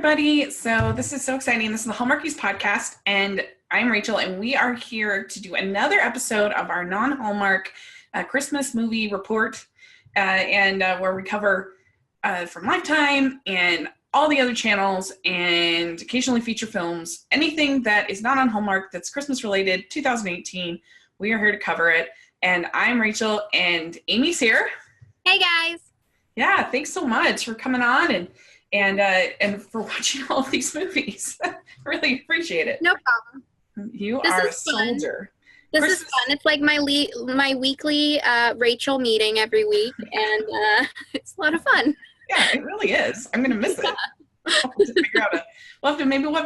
everybody. So this is so exciting. This is the Hallmarkies podcast, and I'm Rachel, and we are here to do another episode of our non-Hallmark Christmas movie report, where we cover from Lifetime and all the other channels and occasionally feature films, anything that is not on Hallmark that's Christmas related, 2018. We are here to cover it, and I'm Rachel, and Amy's here. Hey guys. Yeah, thanks so much for coming on and for watching all of these movies. Really appreciate it. No problem. You are a soldier. This is fun. It's like my weekly Rachel meeting every week, and it's a lot of fun. Yeah, it really is. I'm gonna miss it. We'll have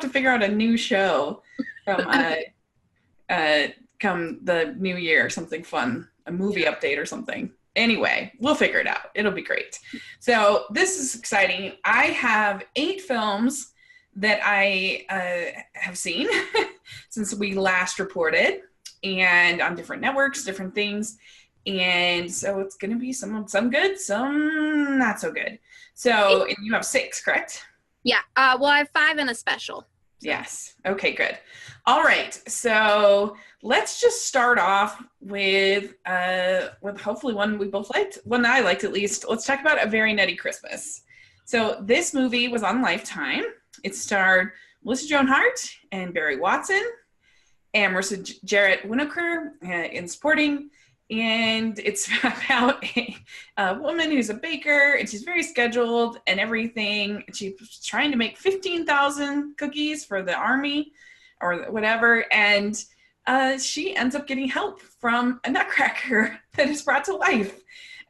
to figure out a new show from come the new year, something fun, a movie update or something. Anyway, we'll figure it out. It'll be great. So this is exciting. I have 8 films that I have seen since we last reported, and on different networks, different things. And so it's going to be some good, some not so good. So and you have 6, correct? Yeah. Well, I have 5 and a special. Yes. Okay, good. All right. So let's just start off with hopefully one we both liked, one I liked at least. Let's talk about A Very Nutty Christmas. So this movie was on Lifetime. It starred Melissa Joan Hart and Barry Watson and Marissa Jarrett Winokur in supporting. And it's about a woman who's a baker, and she's very scheduled and everything. She's trying to make 15,000 cookies for the army or whatever. And she ends up getting help from a nutcracker that is brought to life.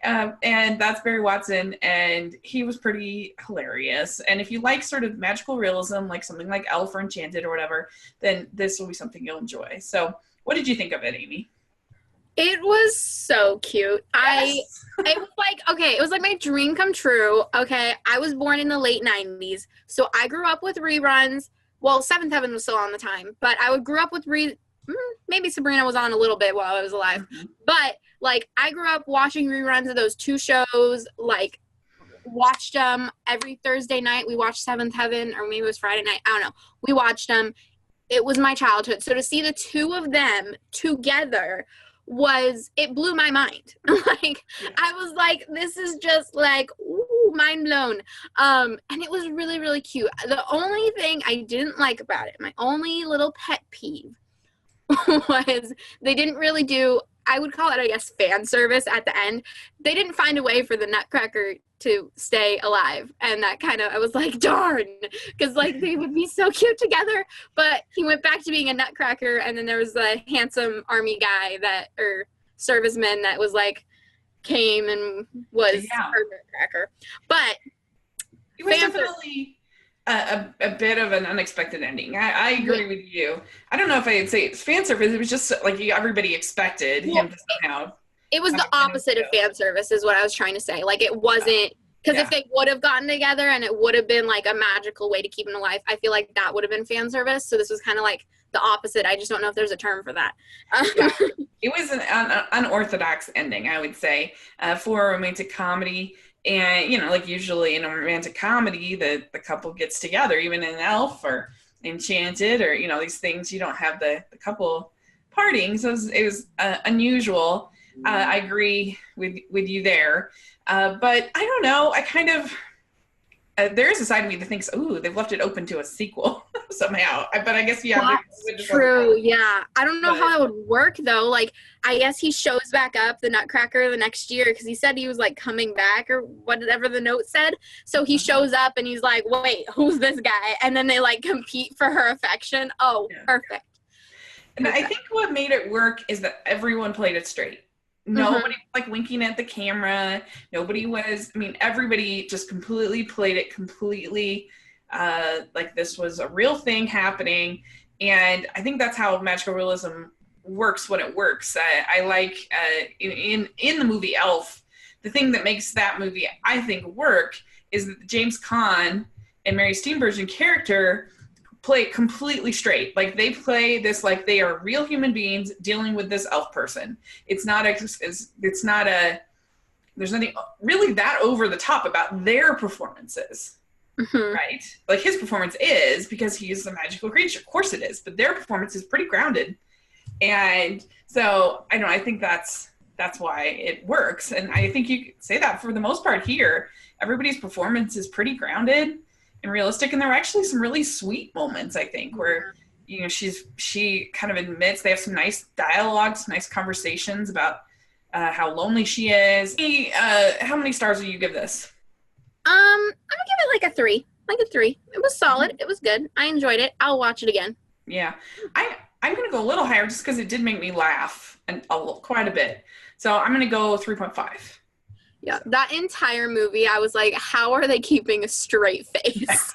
And that's Barry Watson. And he was pretty hilarious. And if you like sort of magical realism, like something like Elf or Enchanted or whatever, then this will be something you'll enjoy. So what did you think of it, Amy? It was so cute. Yes. It was like my dream come true. Okay, I was born in the late 90s, so I grew up with reruns. Well, Seventh Heaven was still on the time, but I grew up with maybe Sabrina was on a little bit while I was alive. Mm-hmm. But, I grew up watching reruns of those 2 shows, watched them every Thursday night. We watched Seventh Heaven, or maybe it was Friday night. I don't know. We watched them. It was my childhood. So to see the 2 of them together it blew my mind. I was like, this is just ooh, mind blown. And it was really, really cute. The only thing I didn't like about it, my only little pet peeve was they didn't really do, I would call it, I guess, fan service at the end. They didn't find a way for the nutcracker to stay alive. And that I was like, darn, because they would be so cute together. But he went back to being a nutcracker, and then there was a handsome army guy or serviceman that was came and was her nutcracker. But it was definitely a bit of an unexpected ending. I agree with you. I don't know if I'd say it's fan service. It was just everybody expected him to somehow. It was the opposite of fan service is what I was trying to say. It wasn't, because if they would have gotten together and it would have been a magical way to keep him alive, I feel like that would have been fan service. So this was kind of the opposite. I just don't know if there's a term for that. It was an unorthodox ending, I would say, for a romantic comedy. And, usually in a romantic comedy, the couple gets together, even in Elf or Enchanted or, these things, you don't have the couple parting. So it was unusual. I agree with you there. But I don't know. I kind of, there is a side of me that thinks, ooh, they've left it open to a sequel somehow. But I guess, That's true. Yeah. I don't know how that would work, though. I guess he shows back up the Nutcracker the next year because he said he was, coming back or whatever the note said. So he shows up and he's like, wait, who's this guy? And then they, compete for her affection. Oh, yeah. Perfect. And I think what made it work is that everyone played it straight. Nobody was winking at the camera. Nobody was, everybody just completely played it completely like this was a real thing happening. And I think that's how magical realism works when it works. I like in the movie Elf, the thing that makes that movie, I think, work is that James Caan and Mary Steenburgen character play completely straight. They play this they are real human beings dealing with this elf person. There's nothing really that over the top about their performances. Mhm. right? Like his performance is because he's a magical creature. Of course it is, but their performance is pretty grounded. And so I don't know, I think that's why it works. And I think you could say that for the most part here. Everybody's performance is pretty grounded and realistic. And there are actually some really sweet moments, I think, where she kind of admits they have some nice dialogue, some nice conversations about how lonely she is. How many stars do you give this? I'm gonna give it like a 3. Like a 3. It was solid. It was good. I enjoyed it. I'll watch it again. Yeah, I'm gonna go a little higher just because it did make me laugh and quite a bit. So I'm gonna go 3.5. Yeah, that entire movie, I was like, how are they keeping a straight face?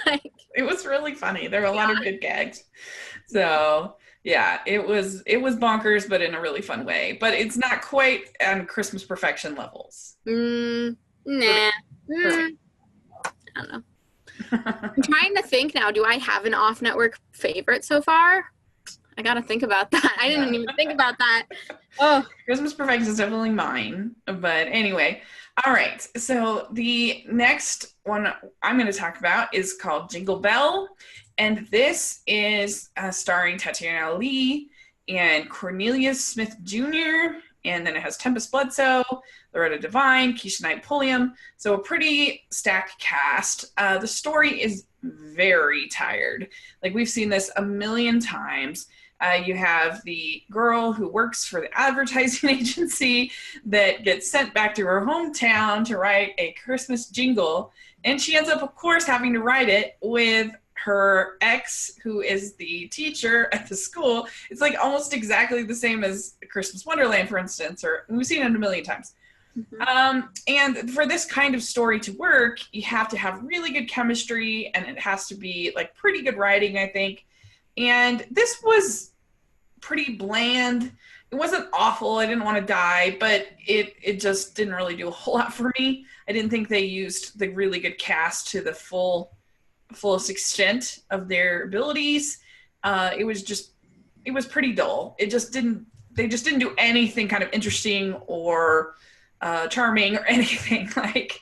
Like, It was really funny. There were a lot of good gags. So yeah, it was bonkers, but in a really fun way. But it's not quite on Christmas perfection levels. nah. I don't know. For I'm trying to think now. Do I have an off-network favorite so far? I gotta think about that. I didn't even think about that. Oh, Christmas perfection is definitely mine. But anyway, all right. So the next one I'm going to talk about is called Jingle Bell. And this is starring Tatiana Lee and Cornelius Smith Jr. And then it has Tempest Bledsoe, Loretta Devine, Keisha Knight Pulliam. So a pretty stacked cast. The story is very tired. Like we've seen this a million times. You have the girl who works for the advertising agency that gets sent back to her hometown to write a Christmas jingle. And she ends up, of course, having to write it with her ex, who is the teacher at the school. It's like almost exactly the same as Christmas Wonderland, for instance, or we've seen it a million times. Mm-hmm. And for this kind of story to work, you have to have really good chemistry, and it has to be like pretty good writing, I think. And this was pretty bland. It wasn't awful. I didn't want to die, but it just didn't really do a whole lot for me. I didn't think they used the really good cast to the fullest extent of their abilities. It was pretty dull. They just didn't do anything kind of interesting or charming or anything. Like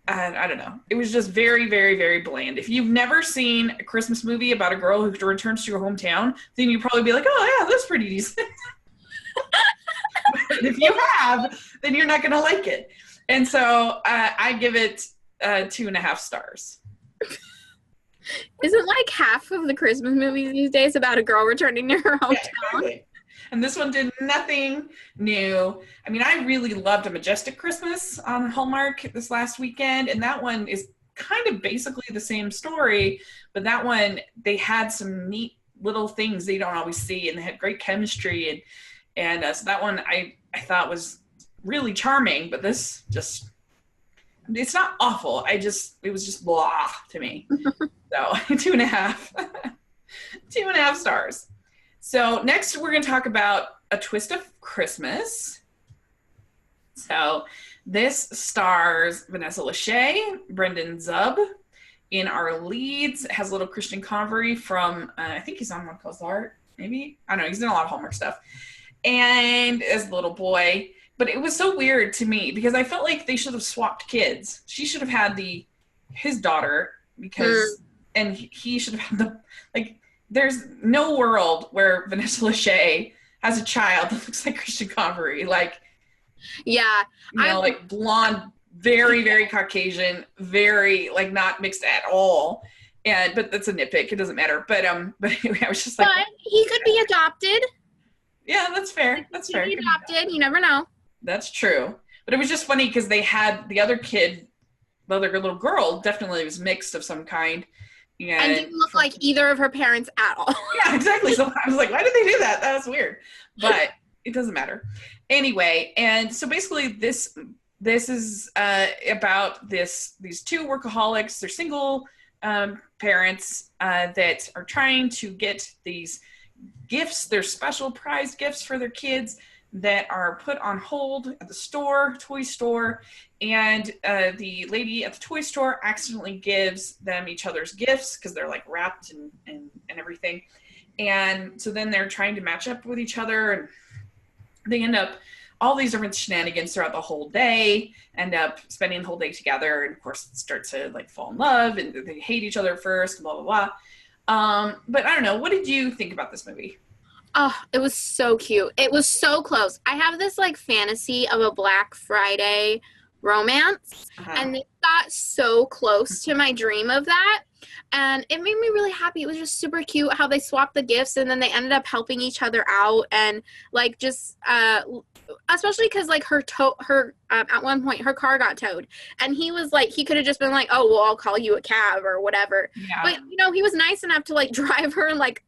I don't know. It was just very, very, very bland. If you've never seen a Christmas movie about a girl who returns to your hometown, then you'd probably be like, oh yeah, that's pretty decent. But if you have, then you're not going to like it. And so I give it 2.5 stars. Isn't like half of the Christmas movies these days about a girl returning to her hometown? Yeah, exactly. And this one did nothing new. I mean, I really loved A Majestic Christmas on Hallmark this last weekend, and that one is kind of basically the same story, but that one, they had some neat little things they don't always see, and they had great chemistry, and so that one I thought was really charming, but this just, it's not awful. It was just blah to me. So 2.5. 2.5 stars. So next we're going to talk about A Twist of Christmas. So this stars Vanessa Lachey, Brendan Zub in our leads. It has a little Christian Convery from, I think he's on What Calls Art, maybe? I don't know, he's in a lot of Hallmark stuff. And as a little boy, but it was so weird to me because I felt like they should have swapped kids. She should have had his daughter because, and he should have had there's no world where Vanessa Lachey has a child that looks like Christian Convery. Like, yeah, like blonde, very, very Caucasian, very like not mixed at all. But that's a nitpick. It doesn't matter. But anyway, I was just like, but he could be adopted. Yeah, that's fair. That's fair. He could be adopted. You never know. That's true. But it was just funny because they had the other kid, the other little girl, definitely was mixed of some kind. And didn't look like either of her parents at all. Yeah, exactly. So I was like, why did they do that? That was weird. But it doesn't matter. Anyway, and so basically this is about these two workaholics. They're single parents that are trying to get these gifts, their special prize gifts for their kids that are put on hold at the toy store, and the lady at the toy store accidentally gives them each other's gifts because they're like wrapped and everything, and so then they're trying to match up with each other, and they end up all these different shenanigans throughout the whole day, end up spending the whole day together, and of course start to like fall in love, and they hate each other first, blah, blah, blah. But I don't know. What did you think about this movie? Oh, it was so cute. It was so close. I have this like fantasy of a Black Friday romance, and it got so close to my dream of that, and it made me really happy. It was just super cute how they swapped the gifts, and then they ended up helping each other out, and like just especially because like her at one point her car got towed, and he was like, he could have just been like, oh well, I'll call you a cab or whatever, but you know, he was nice enough to like drive her like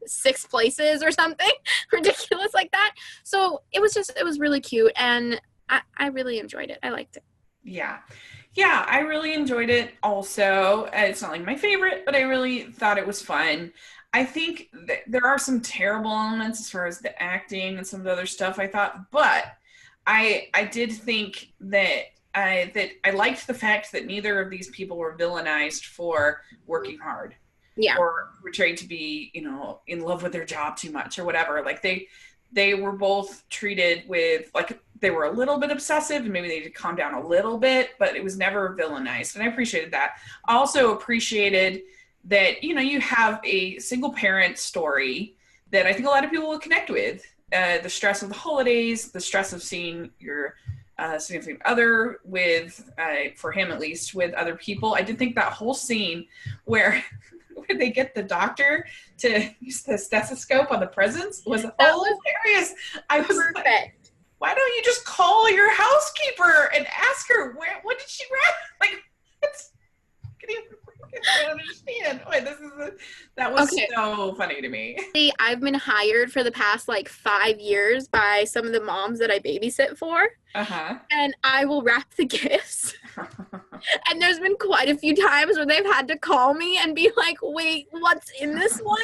6 places or something ridiculous like that. So it was really cute, and I really enjoyed it. I liked it. Yeah, I really enjoyed it also. It's not like my favorite, but I really thought it was fun. I think there are some terrible elements as far as the acting and some of the other stuff, I thought, but I did think that I liked the fact that neither of these people were villainized for working hard. Yeah. Or portrayed to be, you know, in love with their job too much or whatever. Like they were both treated with, like, they were a little bit obsessive and maybe they did calm down a little bit, but it was never villainized. And I appreciated that. I also appreciated that, you know, you have a single parent story that I think a lot of people will connect with. The stress of the holidays, the stress of seeing your significant other with, for him at least, with other people. I did think that whole scene where they get the doctor to use the stethoscope on the presents was hilarious. I was perfect. Like, why don't you just call your housekeeper and ask her what did she wrap? Like, I don't understand. Wait, that was so funny to me. See, I've been hired for the past like 5 years by some of the moms that I babysit for. And I will wrap the gifts. And there's been quite a few times where they've had to call me and be like, wait, what's in this one?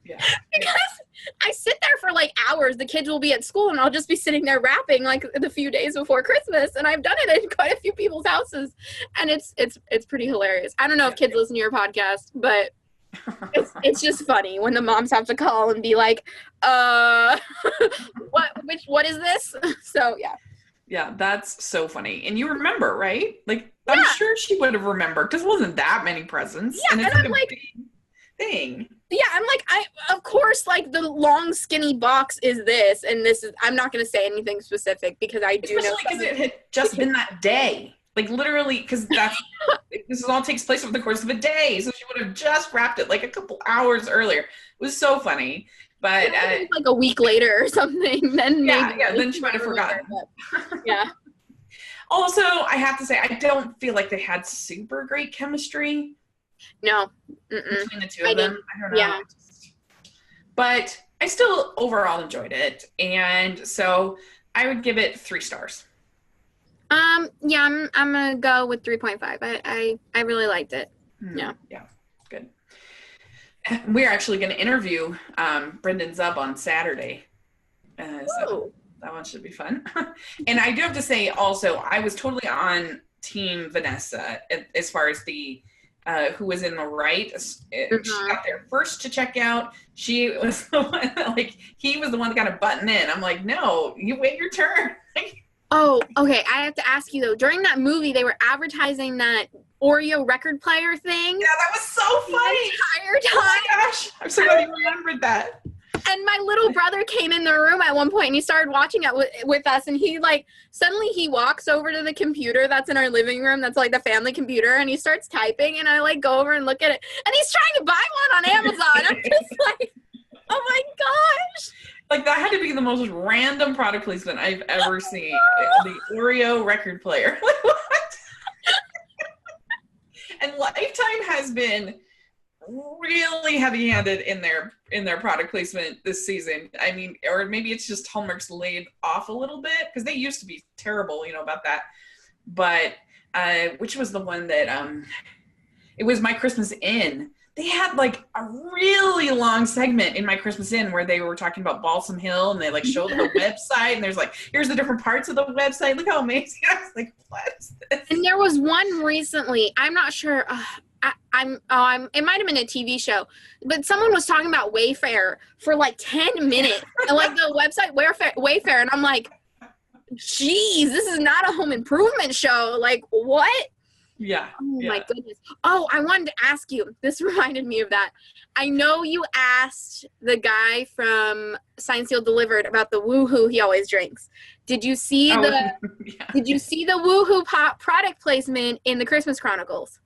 Yeah. Because I sit there for like hours. The kids will be at school and I'll just be sitting there wrapping like the few days before Christmas. And I've done it in quite a few people's houses. And it's pretty hilarious. I don't know if kids listen to your podcast, but it's just funny when the moms have to call and be like, what is this? So yeah. Yeah, that's so funny. And you remember, right? Like, I'm sure she would have remembered because it wasn't that many presents. Yeah, and it's like a big thing. Yeah, I'm like, of course, like, the long, skinny box is this, and this is, I'm not going to say anything specific because I do know. Especially because it had just been that day. Like, literally, because this all takes place over the course of a day. So she would have just wrapped it, like, a couple hours earlier. It was so funny. But like a week later or something, then then she might have forgotten. Yeah. Also, I have to say, I don't feel like they had super great chemistry. No. Between the two of them. I don't know. Yeah. But I still overall enjoyed it. And so I would give it 3 stars. Yeah, I'm gonna go with 3.5. I really liked it. Yeah. Yeah. Good. We're actually going to interview Brendan Zub on Saturday. So that one should be fun. And I do have to say also, I was totally on Team Vanessa as far as the who was in the right. She got there first to check out. She was the one, like, he was the one that got a button in. I'm like, no, you wait your turn. Oh, okay. I have to ask you though. During that movie, they were advertising that Oreo record player thing. Yeah, that was so funny. The entire time. Oh my gosh, I'm so glad you remembered that. And my little brother came in the room at one point and he started watching it with us, and he like suddenly he walks over to the computer that's in our living room, that's like the family computer, and he starts typing, and I like go over and look at it, and he's trying to buy one on Amazon. I'm just like, oh my gosh. Like, that had to be the most random product placement I've ever seen. The Oreo record player. Like, what? And Lifetime has been really heavy-handed in their product placement this season. I mean, or maybe it's just Hallmark's laid off a little bit, because they used to be terrible, about that. But which was the one that it was My Christmas Inn. They had like a really long segment in My Christmas Inn where they were talking about Balsam Hill, and they like showed the website, and there's like, here's the different parts of the website. Look how amazing. I was like, what is this? And there was one recently, I'm not sure, it might have been a TV show, but someone was talking about Wayfair for like 10 minutes, and like the website Wayfair, and I'm like, geez, this is not a home improvement show. Like, what? Yeah. Oh my goodness. Oh, I wanted to ask you. This reminded me of that. I know you asked the guy from Signed, Sealed, Delivered about the Woohoo he always drinks. Did you see Did you see the Woohoo pop product placement in the Christmas Chronicles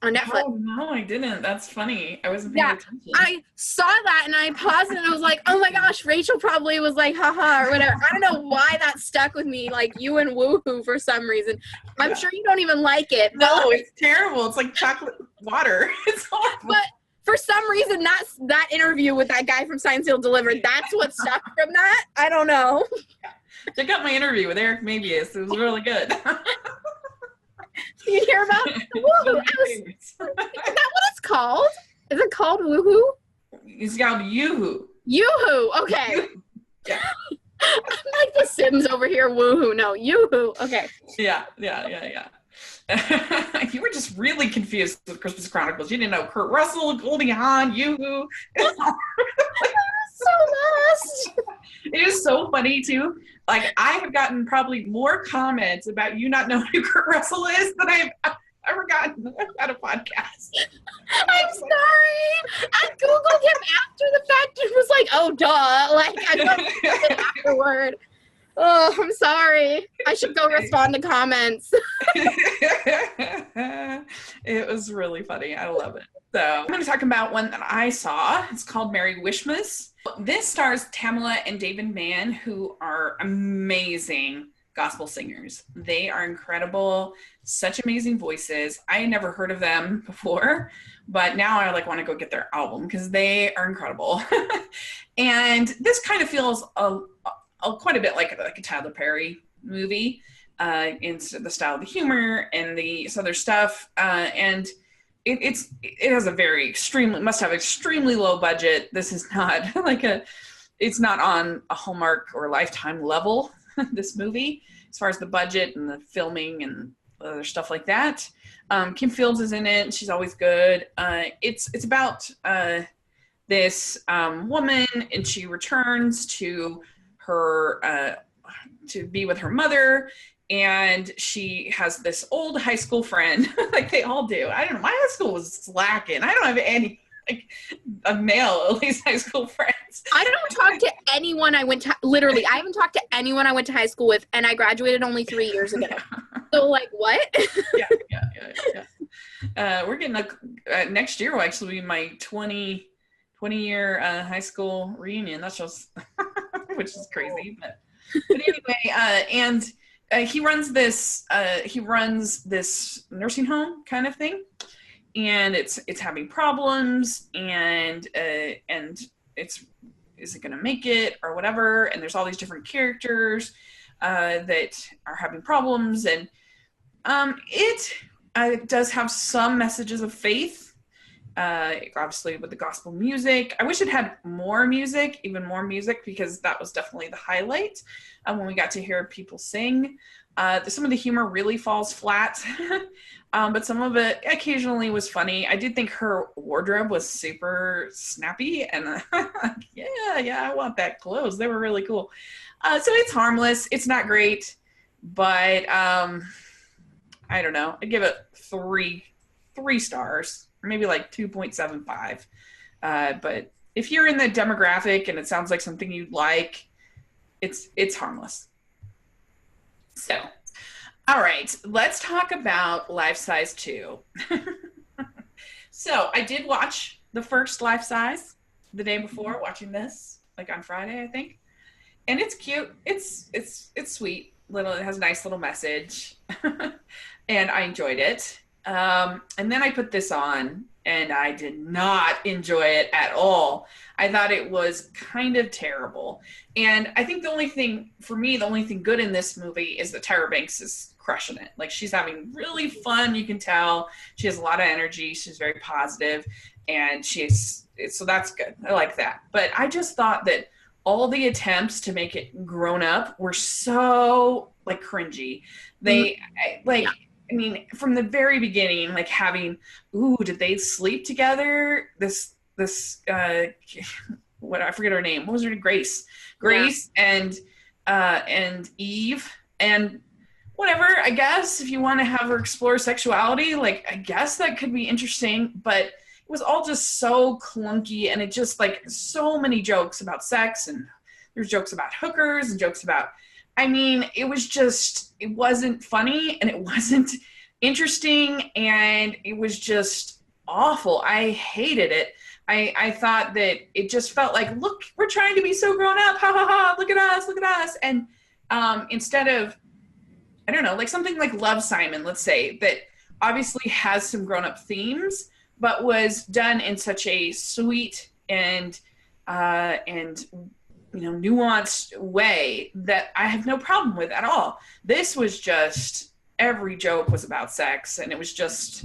on Netflix? Oh no, I didn't. That's funny. I wasn't paying attention. I saw that and I paused and I was like, oh my gosh, Rachel probably was like, haha, or whatever. I don't know why that stuck with me, like you and Woohoo for some reason. I'm sure you don't even like it. No, it's terrible. It's like chocolate water. It's horrible. But for some reason, that interview with that guy from Signed, Sealed, Delivered, that's what stuck from that. I don't know. Check out my interview with Eric Mabius. It was really good. Did you hear about Woohoo? Is that what it's called? Is it called Woohoo? It's called Yoo-hoo. Yoo-hoo. Okay. Yeah. I'm like the Sims over here. Woohoo. No, Yoo-hoo. Okay. Yeah. You were just really confused with Christmas Chronicles. You didn't know Kurt Russell, Goldie Hawn, Yoo-hoo. So lost. It is so funny too. Like, I have gotten probably more comments about you not knowing who Kurt Russell is than I've ever gotten at a podcast. I'm sorry. I Googled him after the fact and was like, oh, duh. Like, I don't it afterward. Oh, I'm sorry. I should go respond to comments. It was really funny. I love it. So I'm going to talk about one that I saw. It's called Merry Wishmas. This stars Tamala and David Mann, who are amazing gospel singers. They are incredible, such amazing voices. I had never heard of them before, but now I want to go get their album because they are incredible. And this kind of feels quite a bit like a Tyler Perry movie in the style of the humor and the other stuff. And it has must have extremely low budget. This is not it's not on a Hallmark or Lifetime level, this movie, as far as the budget and the filming and other stuff like that. Kim Fields is in it. She's always good. It's about this woman, and she returns to her to be with her mother, and she has this old high school friend, like they all do. I don't know. My high school was slacking. I don't have any a male, at least, high school friends. I don't talk to anyone I haven't talked to anyone I went to high school with, and I graduated only 3 years ago. So, like, what? Yeah. We're getting next year will actually be my 20-year high school reunion. That's just, which is crazy. But anyway, and he runs this nursing home kind of thing. And it's having problems, and is it going to make it or whatever? And there's all these different characters that are having problems, and it does have some messages of faith, obviously with the gospel music. I wish it had even more music, because that was definitely the highlight when we got to hear people sing. Some of the humor really falls flat. But some of it occasionally was funny. I did think her wardrobe was super snappy, and I want that clothes. They were really cool. So it's harmless. It's not great, but I don't know. I give it three stars, or maybe like 2.75. But if you're in the demographic and it sounds like something you'd like, it's harmless. So. All right, let's talk about Life Size 2. So I did watch the first Life Size the day before watching this, like on Friday, I think. And it's cute. It's sweet. It has a nice little message. And I enjoyed it. And then I put this on, and I did not enjoy it at all. I thought it was kind of terrible. And I think the only thing good in this movie is that Tyra Banks is crushing it. Like, she's having really fun. You can tell she has a lot of energy. She's very positive, and so that's good. I like that. But I just thought that all the attempts to make it grown up were so cringy. I mean, from the very beginning, like having, ooh, did they sleep together? What, I forget her name. What was her name? Yeah. Grace and Eve, and whatever. I guess if you want to have her explore sexuality, like I guess that could be interesting, but it was all just so clunky, and it just like so many jokes about sex, and there's jokes about hookers and jokes about. I mean, it wasn't funny, and it wasn't interesting, and it was just awful. I hated it. I thought that it just felt like, look, we're trying to be so grown up. Ha ha ha. Look at us. And instead of, I don't know, like something like Love, Simon, let's say, that obviously has some grown up themes, but was done in such a sweet and nuanced way that I have no problem with at all. This was just, every joke was about sex, and it was just,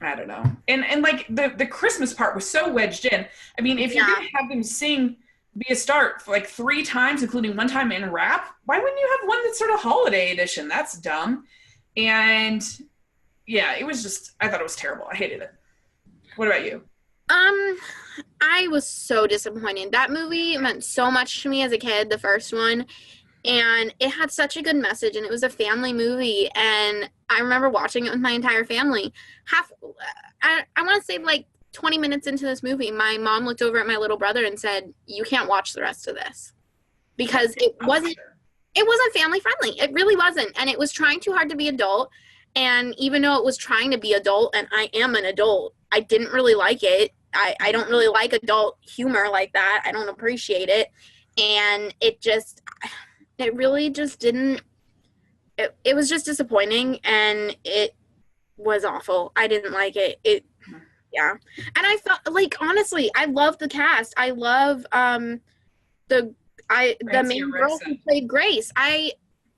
I don't know. And like the Christmas part was so wedged in. I mean, if you're gonna have them sing Be a Start for like 3 times, including one time in rap, why wouldn't you have one that's sort of holiday edition? That's dumb. And yeah, it was just, I thought it was terrible. I hated it. What about you? I was so disappointed. That movie meant so much to me as a kid, the first one. And it had such a good message, and it was a family movie, and I remember watching it with my entire family. I want to say like 20 minutes into this movie, my mom looked over at my little brother and said, "You can't watch the rest of this," because it wasn't family friendly. It really wasn't, and it was trying too hard to be adult. And even though it was trying to be adult, and I am an adult, I didn't really like it. I don't really like adult humor like that. I don't appreciate it, and it really just didn't, it was just disappointing, and it was awful. I didn't like it. Yeah. And I felt like, honestly, I love the cast. I love the main girl who played Grace. I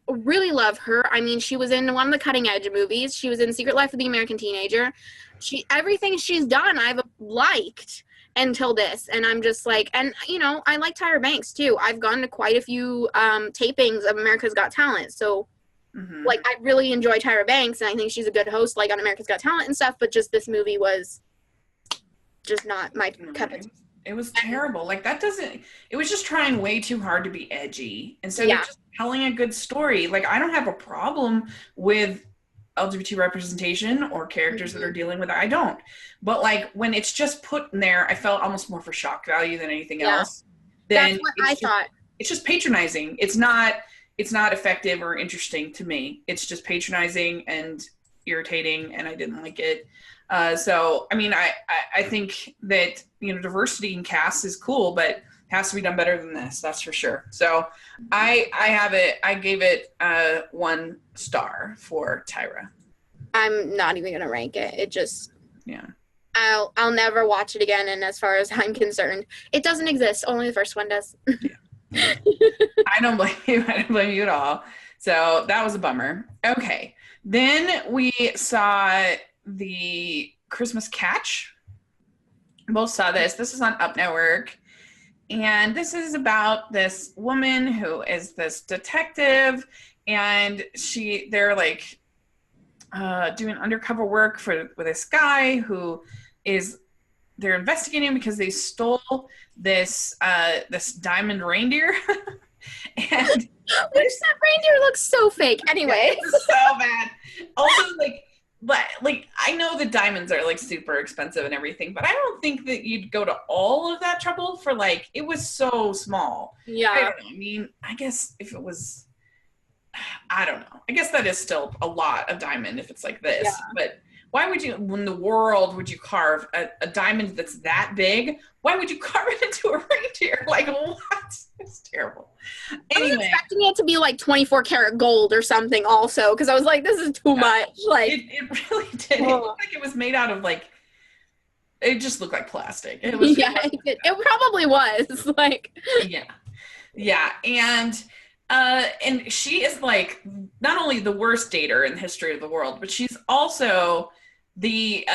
really love her. I mean, she was in one of the Cutting Edge movies. She was in Secret Life of the American Teenager. Everything she's done, I've liked until this, and I'm just like, and I like Tyra Banks too. I've gone to quite a few tapings of America's Got Talent, so like I really enjoy Tyra Banks, and I think she's a good host, like on America's Got Talent and stuff. But just this movie was just not my cup of tea. It was terrible. Like it was just trying way too hard to be edgy instead of just telling a good story. Like I don't have a problem with LGBT representation or characters that are dealing with it. I don't. But like when it's just put in there, I felt almost more for shock value than anything else. That's what I thought. It's just patronizing. It's not effective or interesting to me. It's just patronizing and irritating, and I didn't like it. So I mean, I think that diversity in cast is cool, but it has to be done better than this. That's for sure. So I gave it 1 star for Tyra. I'm not even gonna rank it. It just I'll never watch it again. And as far as I'm concerned, it doesn't exist. Only the first one does. I don't blame you. I don't blame you at all. So that was a bummer. Okay, then we saw the Christmas Catch. Both saw this. This is on Up Network. And this is about this woman who is this detective, and they're like doing undercover work with this guy who they're investigating because they stole this diamond reindeer. And which that reindeer looks so fake. Anyway, it's so bad. Also, like I know the diamonds are like super expensive and everything, but I don't think that you'd go to all of that trouble for like, it was so small. Yeah. I don't know. I mean, I guess if it was, I don't know. I guess that is still a lot of diamond if it's like this. Yeah. But why would you, in the world, would you carve a diamond that's that big? Why would you carve it into a reindeer? Like, what? It's terrible. Anyway. I was expecting it to be like 24 karat gold or something also, because I was like, this is too much. Like it really did. It looked like it was made out of like, it just looked like plastic. It was it probably was. Like Yeah. And she is like not only the worst dater in the history of the world, but she's also the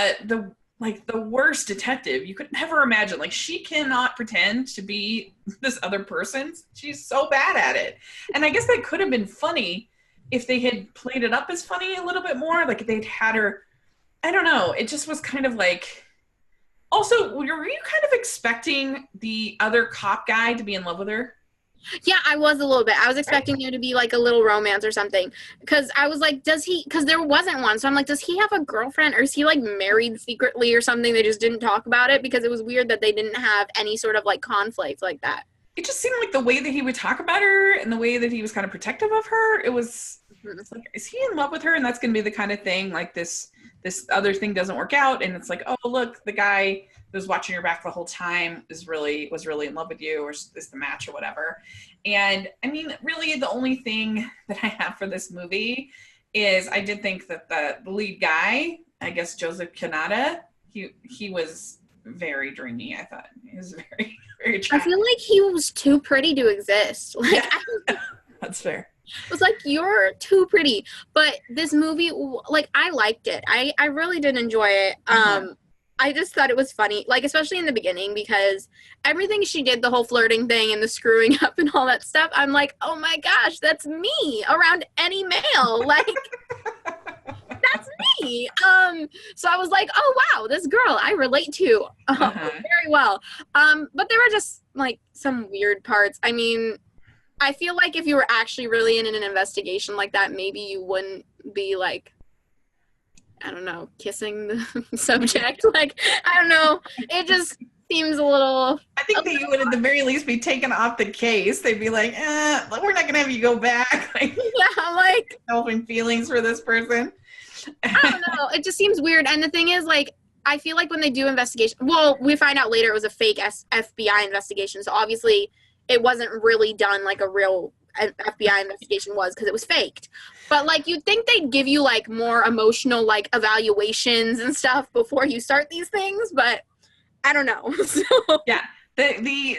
worst detective you could never imagine. Like, she cannot pretend to be this other person. She's so bad at it. And I guess that could have been funny if they had played it up as funny a little bit more, like they'd had her, I don't know, it just was kind of like, also, were you kind of expecting the other cop guy to be in love with her? Yeah, I was a little bit. I was expecting there to be like a little romance or something. Because I was like, does he, because there wasn't one. So I'm like, does he have a girlfriend or is he like married secretly or something? They just didn't talk about it because it was weird that they didn't have any sort of like conflict like that. It just seemed like the way that he would talk about her and the way that he was kind of protective of her, it's like, is he in love with her? And that's going to be the kind of thing like this other thing doesn't work out. And it's like, oh, look, the guy that was watching your back the whole time was really in love with you, or is the match or whatever. And I mean, really the only thing that I have for this movie is I did think that the lead guy, I guess Joseph Kanata, he was very dreamy. I thought he was very, very attractive. I feel like he was too pretty to exist. Like, yeah. That's fair. It was like, you're too pretty. But this movie, like, I liked it. I really did enjoy it. I just thought it was funny, like, especially in the beginning, because everything she did, the whole flirting thing and the screwing up and all that stuff, I'm like, oh my gosh, that's me around any male. Like, that's me. So I was like, oh wow, this girl I relate to very well. But there were just like some weird parts. I mean, I feel like if you were actually really in an investigation like that, maybe you wouldn't be like, I don't know, kissing the subject. Like, I don't know. It just seems a little... I think that you would at the very least be taken off the case. They'd be like, we're not going to have you go back. Like, yeah, like... developing feelings for this person. I don't know. It just seems weird. And the thing is, like, I feel like when they do investigation... Well, we find out later it was a fake FBI investigation. So obviously it wasn't really done like a real FBI investigation was, because it was faked. But like, you'd think they'd give you like more emotional like evaluations and stuff before you start these things, but I don't know. So yeah, the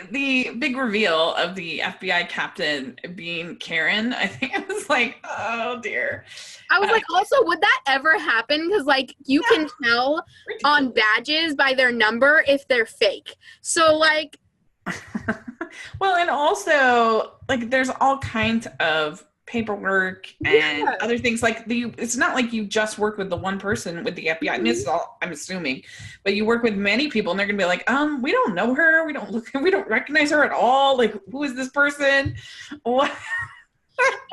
big reveal of the FBI captain being Karen, I think I was like, oh dear. I was like, also, would that ever happen? Because like, you can tell on badges by their number if they're fake. So like well, and also like there's all kinds of paperwork and other things, like it's not like you just work with the one person with the FBI. I mean, this is all I'm assuming, but you work with many people and they're gonna be like, we don't know her, we don't recognize her at all, like, who is this person? What?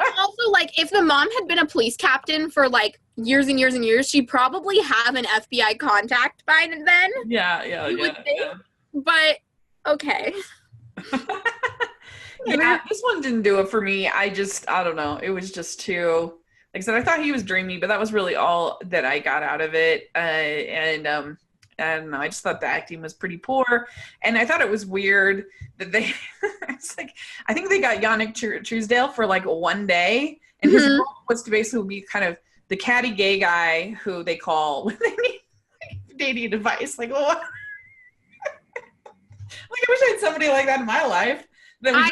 Also, like, if the mom had been a police captain for like years and years and years, she'd probably have an FBI contact by then. Yeah. But okay. Yeah, this one didn't do it for me. I don't know. It was just too, like I said, I thought he was dreamy, but that was really all that I got out of it. I don't know. I just thought the acting was pretty poor. And I thought it was weird that they, it's like, I think they got Yannick Truesdale for like one day. And his role was to basically be kind of the catty gay guy who they call when they need dating advice. Like, what? Like, I wish I had somebody like that in my life. That was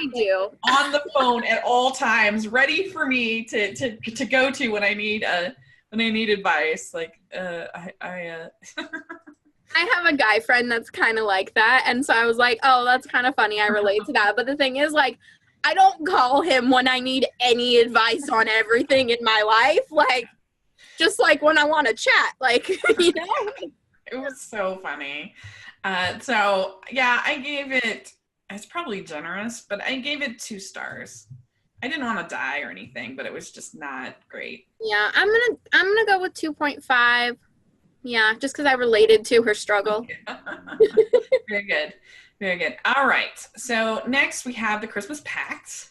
on the phone at all times, ready for me to go to when I need advice. Like, I have a guy friend that's kind of like that, and so I was like, oh, that's kind of funny. I relate to that. But the thing is, like, I don't call him when I need any advice on everything in my life. Like, just like when I want to chat, like, you know. It was so funny. So yeah, I gave it, it's probably generous, but I gave it 2 stars. I didn't want to die or anything, but it was just not great. Yeah, I'm gonna go with 2.5. Yeah, just because I related to her struggle. Very good. Very good. All right. So next we have The Christmas Pact.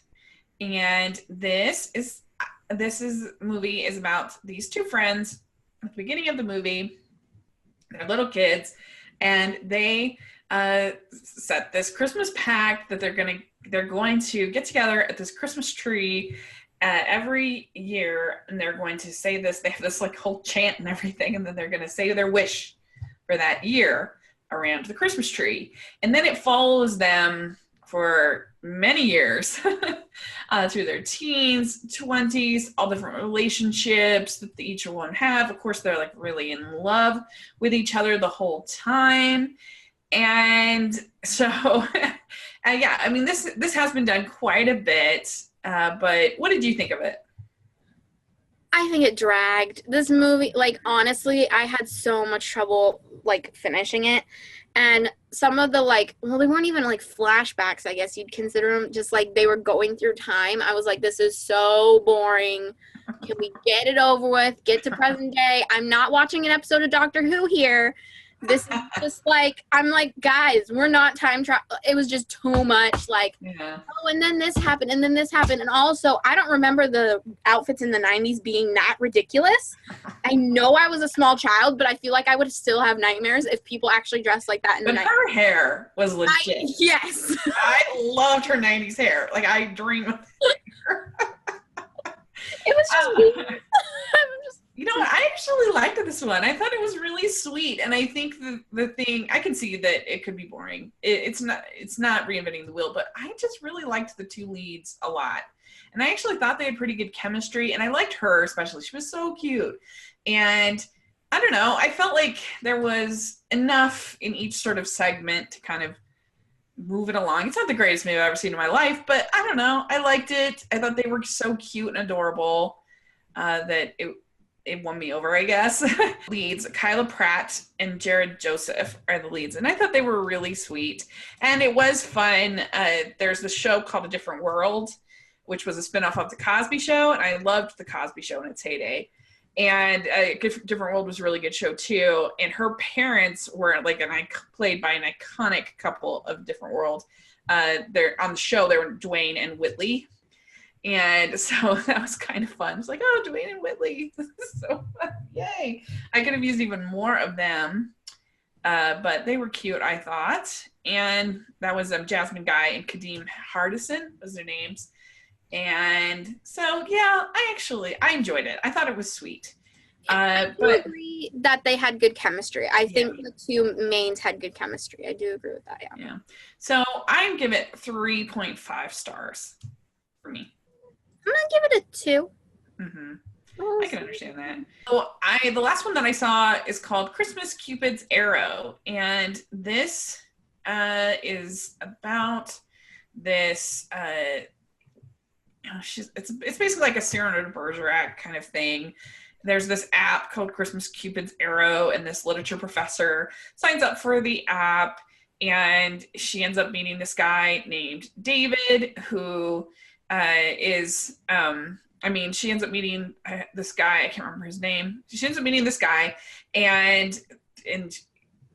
And this movie is about these 2 friends at the beginning of the movie. They're little kids. And they set this Christmas pact that they're going to get together at this Christmas tree every year, and they're going to say this. They have this like whole chant and everything, and then they're going to say their wish for that year around the Christmas tree. And then it follows them for many years through their teens, 20s, all different relationships that each one have. Of course, they're like really in love with each other the whole time. And so, yeah, I mean, this has been done quite a bit. But what did you think of it? I think it dragged. This movie, like, honestly, I had so much trouble, like, finishing it. And some of the, like, well, they weren't even, like, flashbacks, I guess you'd consider them. Just, like, they were going through time. I was like, this is so boring. Can we get it over with? Get to present day. I'm not watching an episode of Doctor Who here. This is just, like, I'm like, guys, we're not time travel. It was just too much, like, oh, and then this happened, and then this happened. And also, I don't remember the outfits in the 90s being that ridiculous. I know I was a small child, but I feel like I would still have nightmares if people actually dressed like that in the 90s. But her hair was legit. Yes. I loved her 90s hair. Like, I dream of her. It was just weird. You know what? I actually liked this one. I thought it was really sweet, and I think the thing, I can see that it could be boring. It's not reinventing the wheel, but I just really liked the two leads a lot, and I actually thought they had pretty good chemistry, and I liked her especially. She was so cute, and I don't know. I felt like there was enough in each sort of segment to kind of move it along. It's not the greatest movie I've ever seen in my life, but I don't know. I liked it. I thought they were so cute and adorable that it won me over, I guess. Leads, Kyla Pratt and Jared Joseph are the leads, and I thought they were really sweet. And it was fun. There's the show called A Different World, which was a spinoff of The Cosby Show, and I loved The Cosby Show in its heyday. And Different World was a really good show, too. And her parents were, like, played by an iconic couple of Different World. They're on the show, they were Dwayne and Whitley. And so that was kind of fun. It's like, oh, Dwayne and Whitley. This is so fun. Yay. I could have used even more of them. But they were cute, I thought. And that was Jasmine Guy and Kadeem Hardison was their names. And so, yeah, I enjoyed it. I thought it was sweet. I do agree that they had good chemistry. I think the two mains had good chemistry. I do agree with that, yeah. So I give it 3.5 stars for me. I'm going to give it a 2. Mm-hmm. I can understand that. So the last one that I saw is called Christmas Cupid's Arrow. And this is about this, it's basically like a Cyrano de Bergerac kind of thing. There's this app called Christmas Cupid's Arrow, and this literature professor signs up for the app, and she ends up meeting this guy named David, who she ends up meeting this guy. I can't remember his name. She ends up meeting this guy, and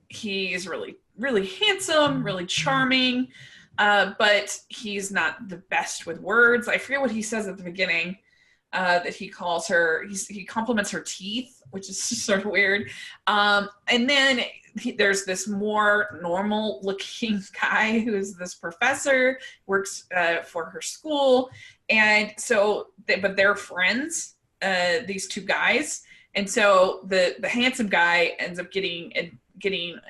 he is really, really handsome, really charming, but he's not the best with words. I forget what he says at the beginning, that he calls her, he compliments her teeth, which is sort of weird. And then there's this more normal looking guy who is this professor, works for her school. And so, but they're friends, these two guys. And so the handsome guy ends up getting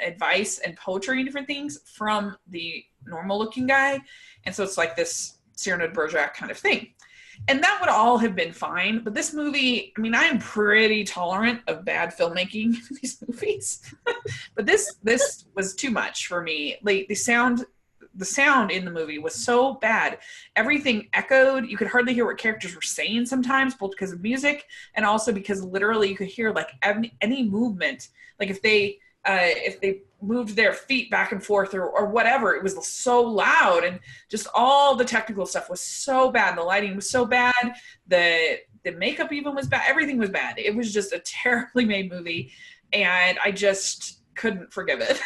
advice and poetry and different things from the normal looking guy. And so it's like this Cyrano de Bergerac kind of thing. And that would all have been fine. But this movie, I mean, I'm pretty tolerant of bad filmmaking in these movies. But this was too much for me. Like the sound in the movie was so bad. Everything echoed. You could hardly hear what characters were saying sometimes, both because of music and also because literally you could hear like any movement. Like if they moved their feet back and forth or whatever, it was so loud, and just all the technical stuff was so bad. The lighting was so bad. The makeup even was bad. Everything was bad. It was just a terribly made movie, and I just couldn't forgive it.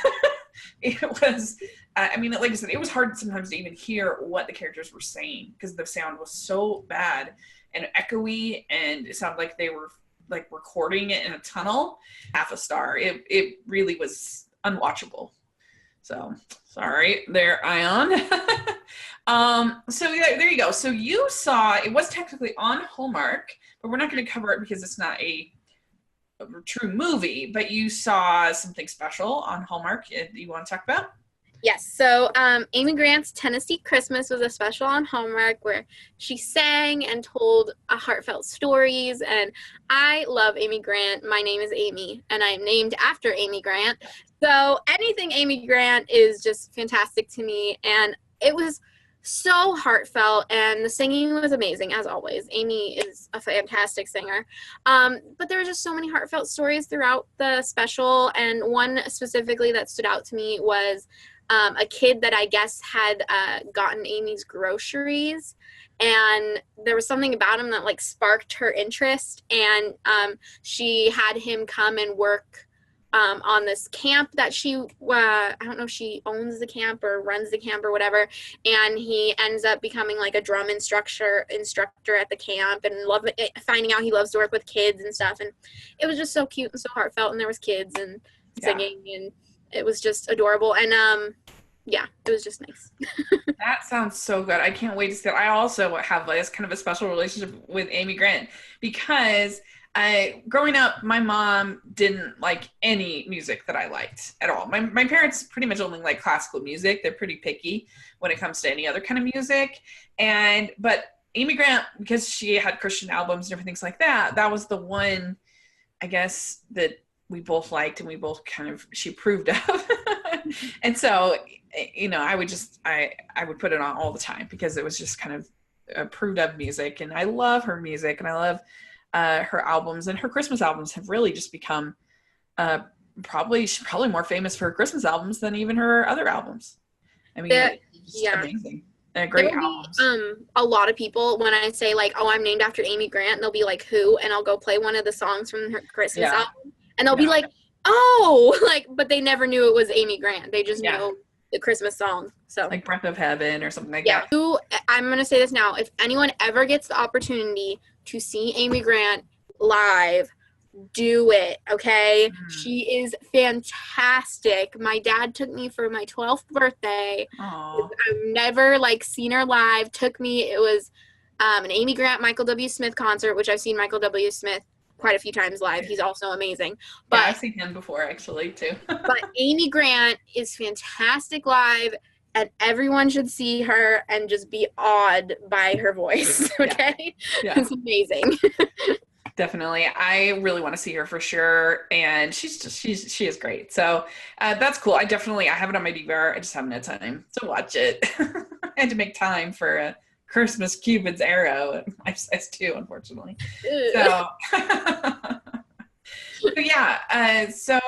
It was, I mean, like I said, it was hard sometimes to even hear what the characters were saying because the sound was so bad and echoey, and it sounded like they were like recording it in a tunnel. Half a star. It really was unwatchable. So sorry there, Ion. So yeah, there you go. So you saw, it was technically on Hallmark, but we're not going to cover it because it's not a true movie, but you saw something special on Hallmark you want to talk about? Yes. So Amy Grant's Tennessee Christmas was a special on Hallmark where she sang and told heartfelt stories. And I love Amy Grant. My name is Amy, and I'm named after Amy Grant. So anything Amy Grant is just fantastic to me. And it was so heartfelt, and the singing was amazing as always. Amy is a fantastic singer. But there were just so many heartfelt stories throughout the special, and one specifically that stood out to me was a kid that I guess had gotten Amy's groceries, and there was something about him that like sparked her interest, and she had him come and work on this camp that she, I don't know if she owns the camp or runs the camp or whatever, and he ends up becoming like a drum instructor at the camp, and finding out he loves to work with kids and stuff, and it was just so cute and so heartfelt, and there was kids and singing, and it was just adorable, and yeah, it was just nice. That sounds so good. I can't wait to see it. I also have like kind of a special relationship with Amy Grant because growing up, my mom didn't like any music that I liked at all. My parents pretty much only like classical music. They're pretty picky when it comes to any other kind of music. But Amy Grant, because she had Christian albums and everything like that, that was the one, I guess, that we both liked and we both she approved of. And so, I would put it on all the time because it was just kind of approved of music. And I love her music, and I love her albums, and her Christmas albums have really just become she's probably more famous for her Christmas albums than even her other albums. I mean, it's amazing. Great albums. A lot of people, when I say like, oh, I'm named after Amy Grant, they'll be like, who? And I'll go play one of the songs from her Christmas album, and they'll be like, oh, like, but they never knew it was Amy Grant. They just know the Christmas song. So like Breath of Heaven or something like that. I'm going to say this now. If anyone ever gets the opportunity to see Amy Grant live, do it, okay? She is fantastic. My dad took me for my 12th birthday. Aww. I've never like seen her live. Took me, it was an Amy Grant, Michael W. Smith concert, which I've seen Michael W. Smith quite a few times live. He's also amazing. But I've seen him before actually too. But Amy Grant is fantastic live, and everyone should see her and just be awed by her voice. Okay? Yeah. It's amazing. Definitely. I really want to see her for sure. And she is great. So that's cool. I have it on my DVR. I just haven't had time to watch it. I had to make time for a Christmas Cupid's Arrow at my size 2, unfortunately. So, but yeah. So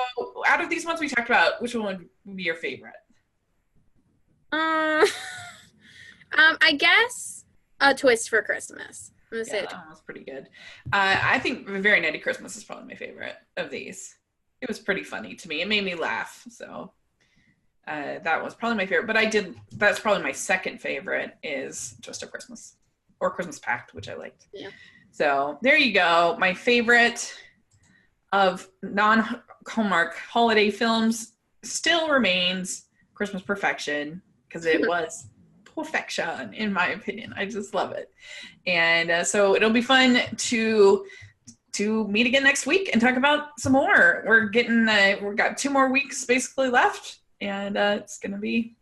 out of these ones we talked about, which one would be your favorite? I guess A Twist for Christmas. I'm gonna say that was pretty good. I think Very Nutty Christmas is probably my favorite of these. It was pretty funny to me. It made me laugh. So that was probably my favorite. But that's probably my second favorite is Just a Christmas or Christmas Pact, which I liked. Yeah. So there you go. My favorite of non-Hallmark holiday films still remains Christmas Perfection, because it was perfection in my opinion. I just love it. And so it'll be fun to meet again next week and talk about some more. We've got 2 more weeks basically left, and it's gonna be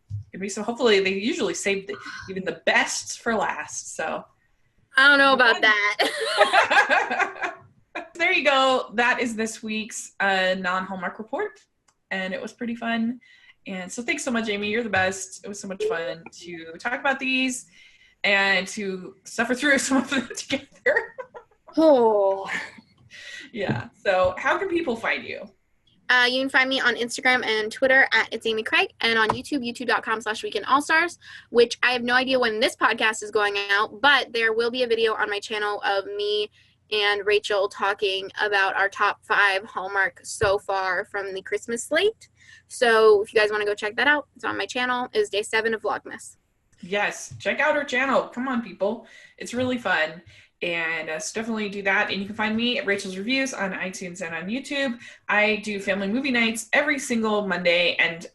so. Hopefully they usually save even the best for last, so I don't know about that. There you go. That is this week's non-Hallmark report, and it was pretty fun. And so thanks so much, Amy. You're the best. It was so much fun to talk about these and to suffer through some of them together. Oh. Yeah. So how can people find you? You can find me on Instagram and Twitter at It's Amy Craig, and on YouTube, youtube.com/weekendallstars, which I have no idea when this podcast is going out, but there will be a video on my channel of me and Rachel talking about our top 5 Hallmark so far from the Christmas slate. So if you guys want to go check that out, it's on my channel. It's day 7 of Vlogmas. Yes, check out our channel. Come on, people. It's really fun. And so definitely do that. And you can find me at Rachel's Reviews on iTunes and on YouTube. I do family movie nights every single Monday. And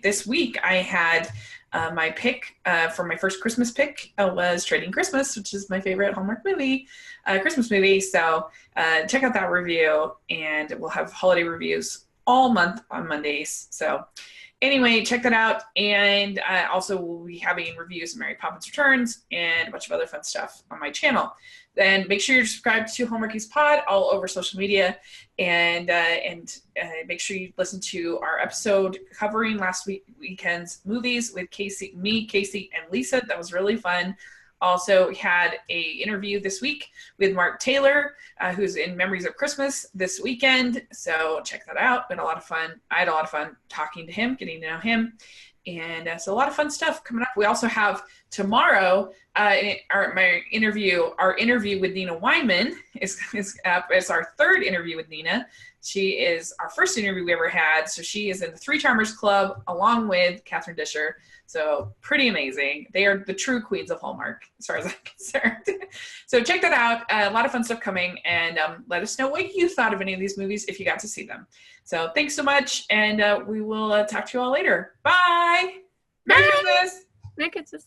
this week I had my pick for my first Christmas pick was Trading Christmas, which is my favorite Hallmark movie, Christmas movie. So check out that review, and we'll have holiday reviews all month on Mondays. So Anyway, check that out. And also we'll be having reviews of Mary Poppins Returns and a bunch of other fun stuff on my channel. Then make sure you're subscribed to Hallmarkies Pod all over social media, and make sure you listen to our episode covering last weekend's movies with Casey, and Lisa. That was really fun. Also had a interview this week with Mark Taylor, who's in Memories of Christmas this weekend. So check that out. Been a lot of fun. I had a lot of fun talking to him, getting to know him. And so a lot of fun stuff coming up. We also have tomorrow our interview with Nina Weinman is up. It's our third interview with Nina. She is our first interview we ever had. So she is in the Three Charmers Club along with Catherine Disher. So pretty amazing. They are the true queens of Hallmark, as far as I'm concerned. So check that out. A lot of fun stuff coming. And let us know what you thought of any of these movies if you got to see them. So thanks so much. And we will talk to you all later. Bye. Merry Christmas. Merry Christmas.